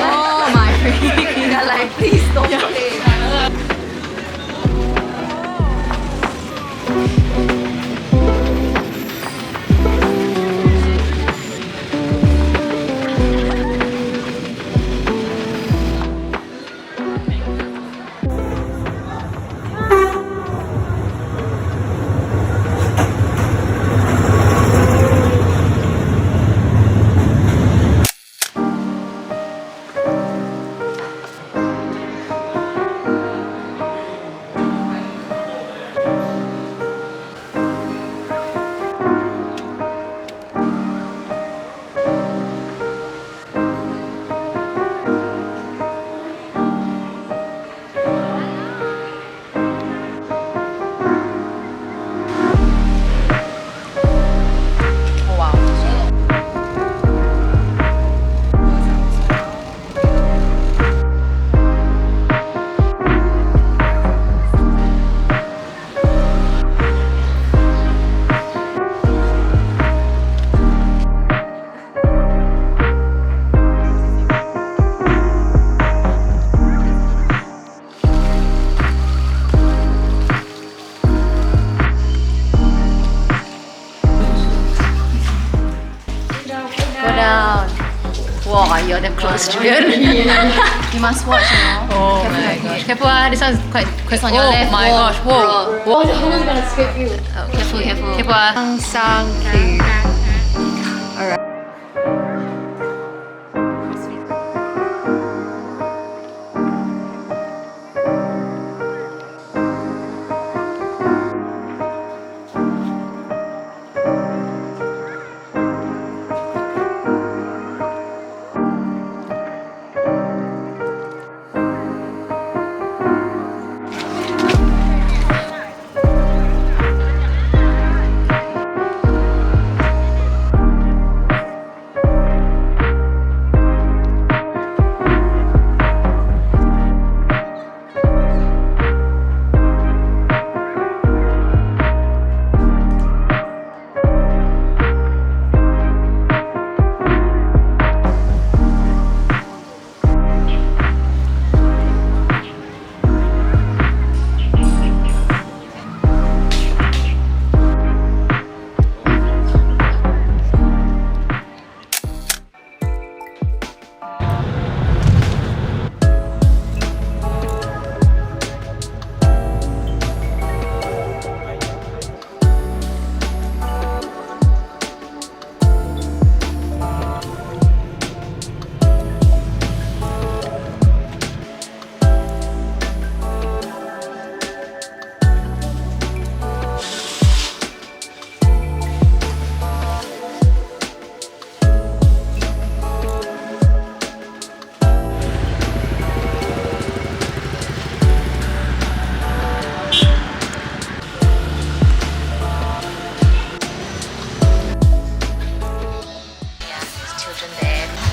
Oh my freaking god, like please don't play. Wow, you're damn close, Julian. You must watch, you know. Oh Careful, my careful. gosh. Careful, this one's quite on your Oh left. my gosh, whoa. Whoa. Someone's gonna scrape you. Oh, careful, careful. Careful. Sang Alright.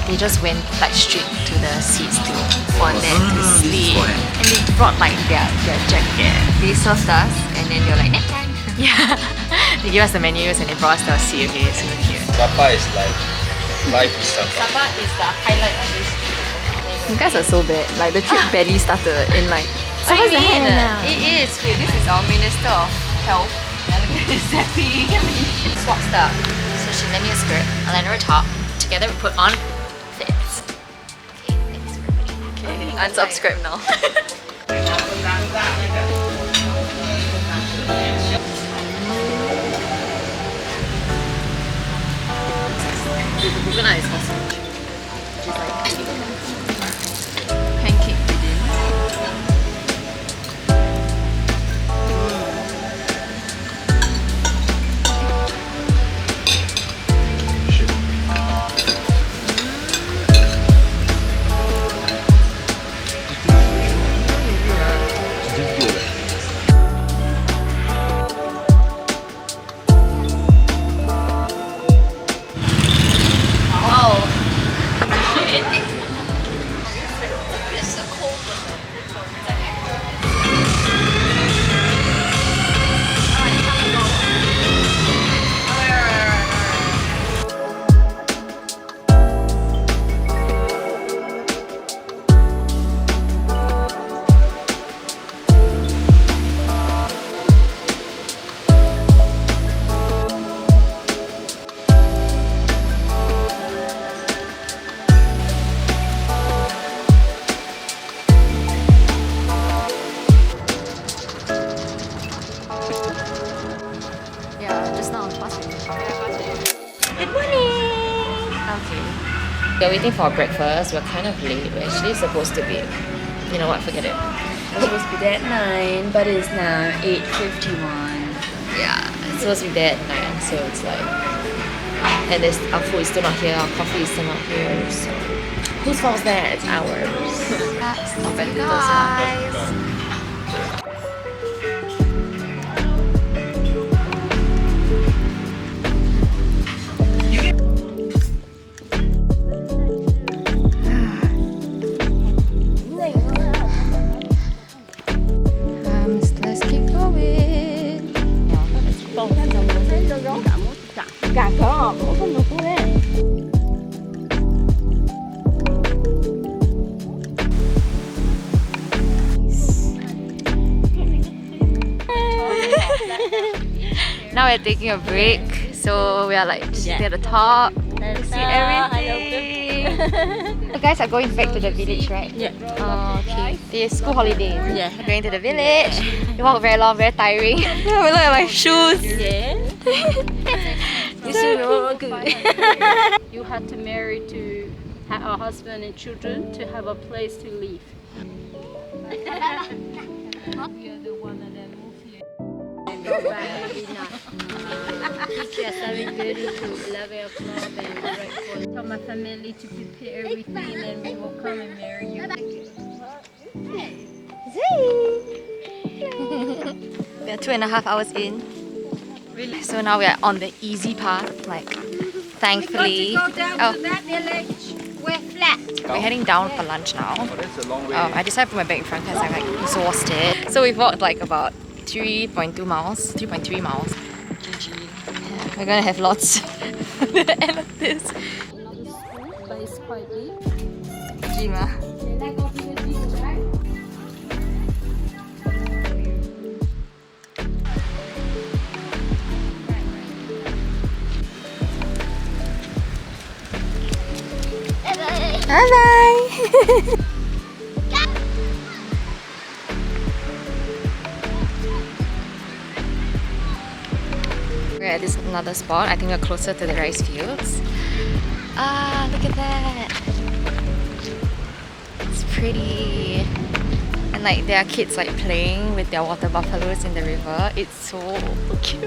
They just went like straight to the seats for them to sleep. And they brought like their jacket. They served us and then they're like, nap time. Yeah. They gave us the menus and they brought us to a seat. Okay, so cute. Sapa is like life is Sapa. Sapa is the highlight of this trip. You guys are so bad. Like the trip barely started in like. What do you mean? It is. Wait, this is our Minister of Health. Yeah, look at this Zappy. Swap stuff. So she lent me a skirt, I lent her a top. Together we put on fits. Okay, thanks everybody. Okay, unsubscribe now. The coconut is awesome. Which is like Pancake within. We're waiting for our breakfast. We're kind of late. We're actually supposed to be... You know what? Forget it. It's supposed to be there at 9, but it's now 8:51. Yeah, it's supposed to be there at 9, so it's like... And our food is still not here, our coffee is still not here, so... Whose fault is that? It's ours. Stop it, guys! Let's keep going. Now we're taking a break, so we are like sitting at the top. You see everything. You guys are going back to the village, right? Yeah. Okay. It's school holiday. Yeah. We're going to the village. We walk very long, very tiring. We look at my shoes. Yeah. So good. You had to marry to have a husband and children to have a place to live. We are the one that then move here. It's very good to 11 o'clock and breakfast. Tell my family to prepare everything and we will come and marry you. We are 2.5 hours in. Really? So now we are on the easy path, like thankfully. Go down to that village. We're flat. We're heading down for lunch now. Oh, that's a long way. I decided to put my bag in front because I'm like exhausted. So we've walked like about 3.2 miles, 3.3 miles. GG. Yeah, we're gonna have lots at the end of this. But it's quite big. Jima. Bye-bye! We're at this another spot. I think we're closer to the rice fields. Ah, look at that! It's pretty. And like there are kids like playing with their water buffaloes in the river. It's so cute.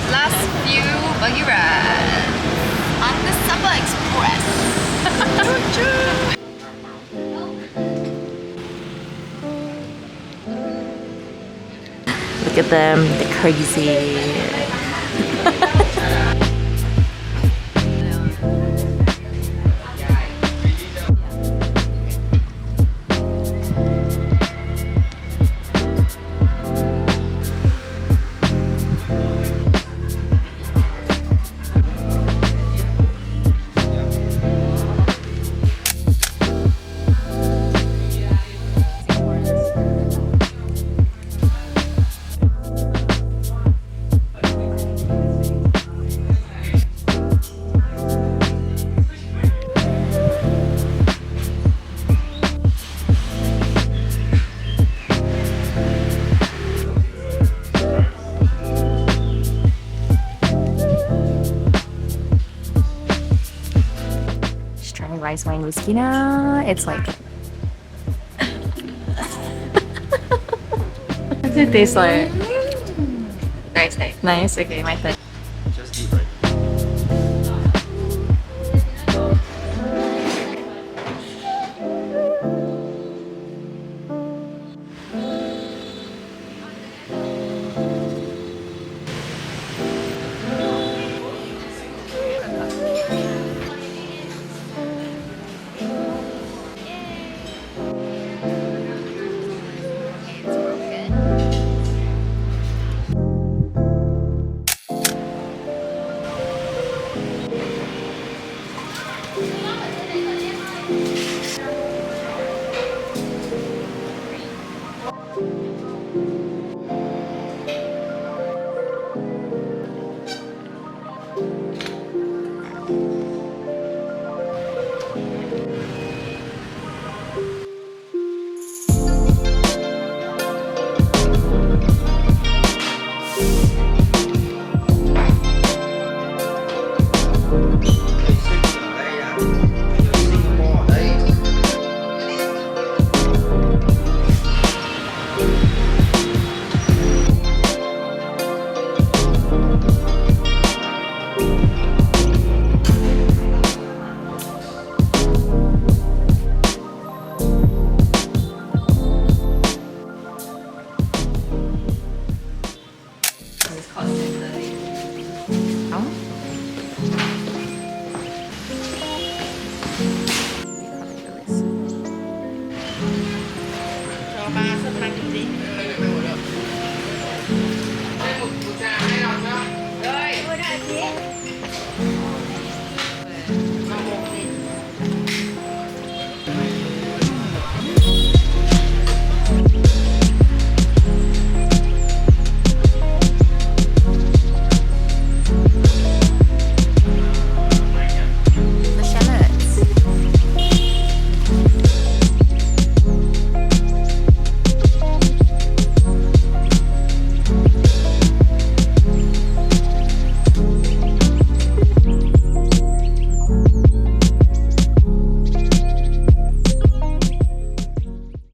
Last few buggy rides on the Sapa Express. Look at them, they're crazy. Rice wine whiskey now. It's like what does it taste like? Nice. Nice, okay, my turn. Just deep right. ปลาสักครั้งหนึ่งสิ